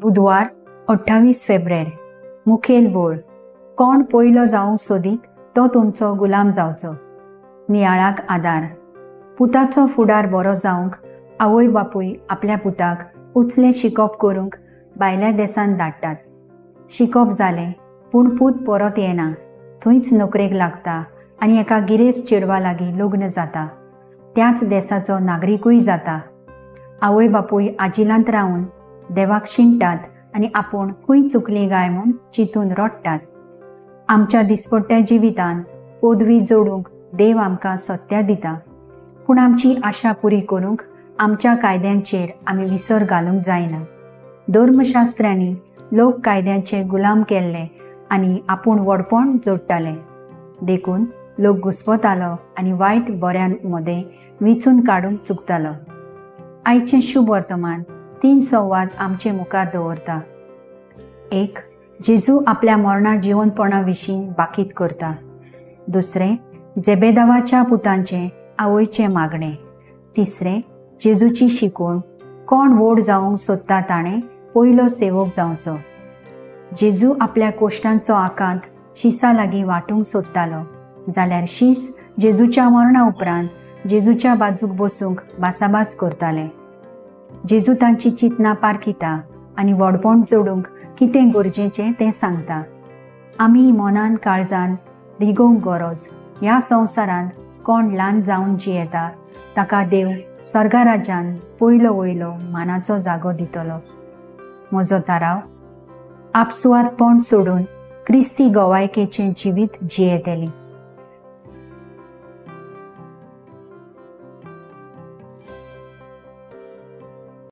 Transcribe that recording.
बुधवार 28 फेब्रुवारी. मुखेल बोळ. कोण पयलो जावंक सोदीत तो तुमचो गुलाम जावचो. नियाळाक आदार. पुताचो फुडार बरो जावंक आवय बापूय आपल्या पुताक उचले शिकोप करूंक भायल्या देशांत धाडटात. शिकोप जालें पूण पूत परत येना, थंयच नोकरेक लागता आनी एका गिरेस्त चेडवा लागीं लग्न जाता. त्याच देशाचो नागरीकूय जाता. आवय बापूय आजिलांत रावन देवाक शिणटात आनी आपूण खंय चुकली गाय म्हूण चिंतून रडटात. आमच्या दिसपट्ट्या जिवितांत पदवी जोडूंक देव आमकां सत्या दिता, पूण आमची आशा पुरी करूंक आमच्या कायद्यांचेर आमी विसर घालूंक जायना. धर्मशास्त्रांनी लोक कायद्यांचे गुलाम केल्ले आनी आपूण वडपण जोडटाले. देखून लोक घुस्पतालो आनी वायट बऱ्यान मदें वेंचून काडूंक चुकतालो. आयचें शुभ वर्तमान 3 संवाद आमचे मुखार दवरता. 1. जेजू आपल्या मरणा जिवनपणा विशीं बाकीत करता. 2. जेबेदावाच्या पुतांचे आवयचे मागणे. 3. जेजूची शिकवण. कोण व्हड जावंक सोदता ताणें पयलो सेवक जावचो. जेजू आपल्या कोश्टांचो आकांत शिसा लागीं वांटूंक सोदतालो जाल्यार शीस जेजूच्या मरणा उपरांत जेजूच्या बाजूक बसूंक भासाभास करताले. जेजू तांची चिंतना पारखिता आनी व्हडपण जोडूंक कितें गरजेचें तें सांगता. आमी मनान काळजान रिगोवंक गरज. ह्या संवसारांत कोण ल्हान जावन जियेता ताका देव स्वर्गा राज्यान पयलो वयलो मानाचो जागो दितलो. म्हजो थाराव. आपसुवातपण सोडून क्रिस्ती गोवायकेचें जिवीत जियेतेली.